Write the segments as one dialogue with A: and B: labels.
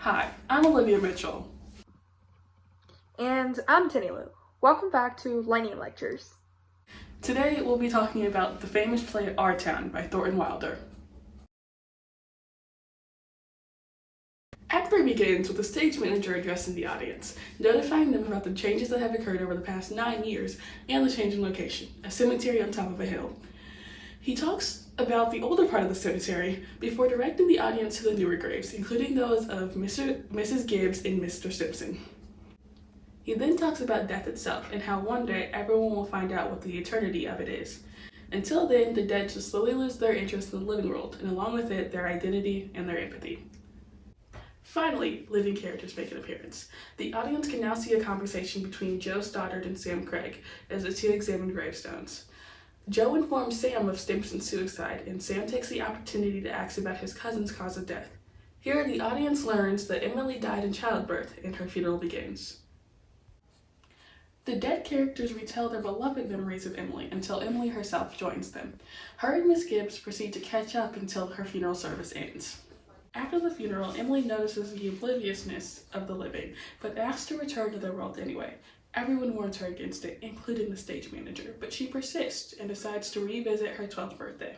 A: Hi, I'm Olivia Mitchell.
B: And I'm Tinny Lou. Welcome back to Lightning Lectures.
A: Today we'll be talking about the famous play Our Town by Thornton Wilder. Act 3 begins with the stage manager addressing the audience, notifying them about the changes that have occurred over the past 9 years and the change in location, a cemetery on top of a hill. He talks about the older part of the cemetery before directing the audience to the newer graves, including those of Mrs. Gibbs and Mr. Simpson. He then talks about death itself and how one day everyone will find out what the eternity of it is. Until then, the dead should slowly lose their interest in the living world, and along with it, their identity and their empathy. Finally, living characters make an appearance. The audience can now see a conversation between Joe Stoddard and Sam Craig as the two examine gravestones. Joe informs Sam of Simpson's suicide, and Sam takes the opportunity to ask about his cousin's cause of death. Here, the audience learns that Emily died in childbirth, and her funeral begins. The dead characters retell their beloved memories of Emily until Emily herself joins them. Her and Miss Gibbs proceed to catch up until her funeral service ends. After the funeral, Emily notices the obliviousness of the living, but asks to return to their world anyway. Everyone warns her against it, including the stage manager, but she persists and decides to revisit her 12th birthday.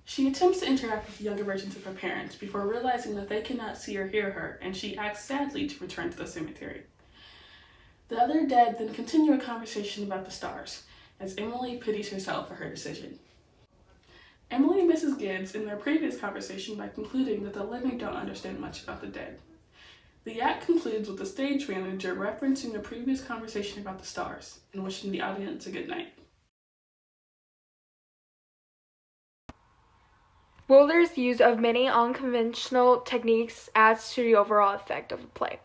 A: She attempts to interact with younger versions of her parents before realizing that they cannot see or hear her, and she acts sadly to return to the cemetery. The other dead then continue a conversation about the stars, as Emily pities herself for her decision. Emily and Mrs. Gibbs end their previous conversation by concluding that the living don't understand much about the dead. The act concludes with the stage manager referencing the previous conversation about the stars and wishing the audience a good night.
B: Wilder's use of many unconventional techniques adds to the overall effect of the play.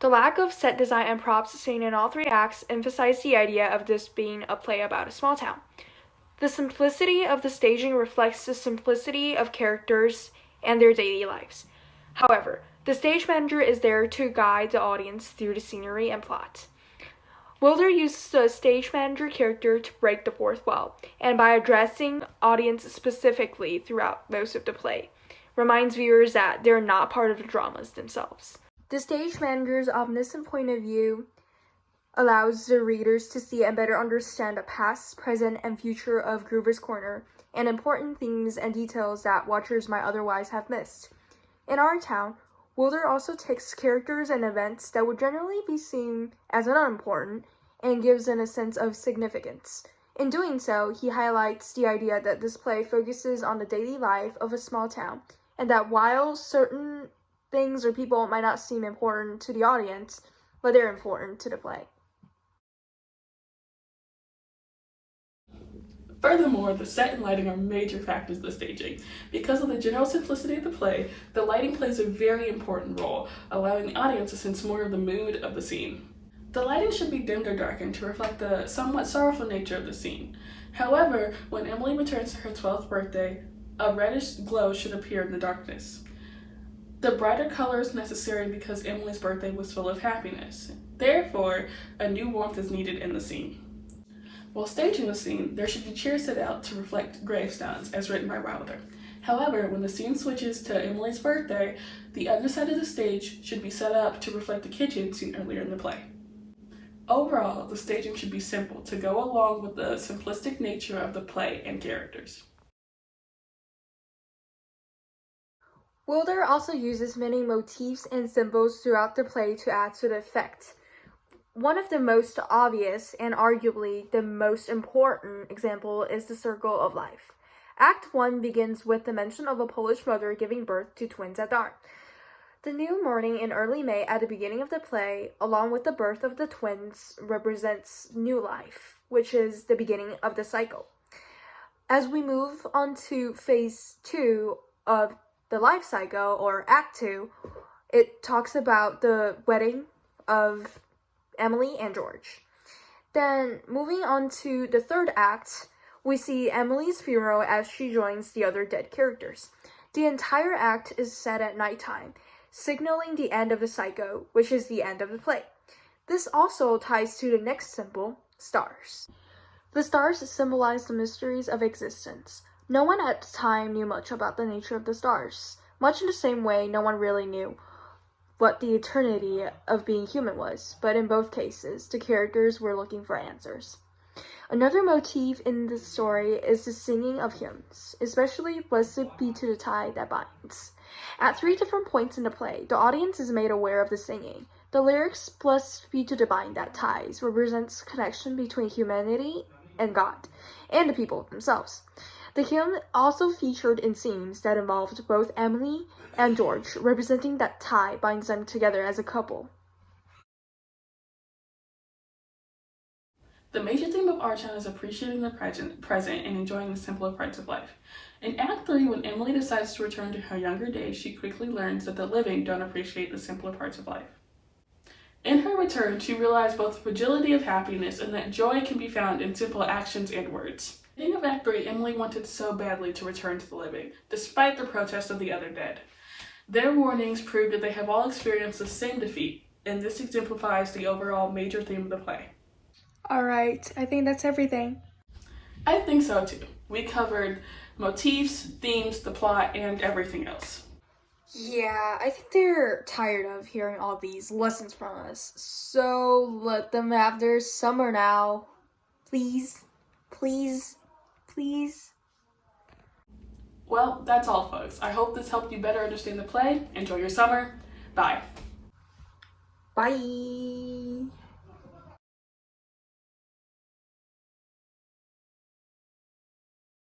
B: The lack of set design and props seen in all 3 acts emphasize the idea of this being a play about a small town. The simplicity of the staging reflects the simplicity of characters and their daily lives. However, the stage manager is there to guide the audience through the scenery and plot. Wilder uses the stage manager character to break the fourth wall, and by addressing audience specifically throughout most of the play, reminds viewers that they're not part of the dramas themselves. The stage manager's omniscient point of view allows the readers to see and better understand the past, present, and future of Groover's Corner, and important themes and details that watchers might otherwise have missed. In Our Town, Wilder also takes characters and events that would generally be seen as unimportant and gives them a sense of significance. In doing so, he highlights the idea that this play focuses on the daily life of a small town, and that while certain things or people might not seem important to the audience, but they're important to the play.
A: Furthermore, the set and lighting are major factors of the staging. Because of the general simplicity of the play, the lighting plays a very important role, allowing the audience to sense more of the mood of the scene. The lighting should be dimmed or darkened to reflect the somewhat sorrowful nature of the scene. However, when Emily returns to her 12th birthday, a reddish glow should appear in the darkness. The brighter color is necessary because Emily's birthday was full of happiness. Therefore, a new warmth is needed in the scene. While staging the scene, there should be cheers set out to reflect gravestones, as written by Wilder. However, when the scene switches to Emily's birthday, the other side of the stage should be set up to reflect the kitchen seen earlier in the play. Overall, the staging should be simple to go along with the simplistic nature of the play and characters.
B: Wilder also uses many motifs and symbols throughout the play to add to the effect. One of the most obvious and arguably the most important example is the circle of life. Act 1 begins with the mention of a Polish mother giving birth to twins at dawn. The new morning in early May at the beginning of the play, along with the birth of the twins, represents new life, which is the beginning of the cycle. As we move on to phase 2 of the life cycle, or Act 2, it talks about the wedding of Emily and George. Then, moving on to the third act, we see Emily's funeral as she joins the other dead characters. The entire act is set at nighttime, signaling the end of the cycle, which is the end of the play. This also ties to the next symbol, stars. The stars symbolize the mysteries of existence. No one at the time knew much about the nature of the stars, much in the same way no one really knew what the eternity of being human was, but in both cases, the characters were looking for answers. Another motif in the story is the singing of hymns, especially Blessed Be to the Tie That Binds. At 3 different points in the play, the audience is made aware of the singing. The lyrics, Blessed be to the bind that ties, represents connection between humanity and God, and the people themselves. The hymn also featured in scenes that involved both Emily and George, representing that tie binds them together as a couple.
A: The major theme of Our Town is appreciating the present and enjoying the simpler parts of life. In Act 3, when Emily decides to return to her younger days, she quickly learns that the living don't appreciate the simpler parts of life. In her return, she realized both the fragility of happiness and that joy can be found in simple actions and words. At the beginning of Act 3, Emily wanted so badly to return to the living, despite the protest of the other dead. Their warnings prove that they have all experienced the same defeat, and this exemplifies the overall major theme of the play.
B: Alright, I think that's everything.
A: I think so too. We covered motifs, themes, the plot, and everything else.
B: Yeah, I think they're tired of hearing all these lessons from us, so let them have their summer now. Please, please, please.
A: Well, that's all, folks. I hope this helped you better understand the play. Enjoy your summer. Bye.
B: Bye.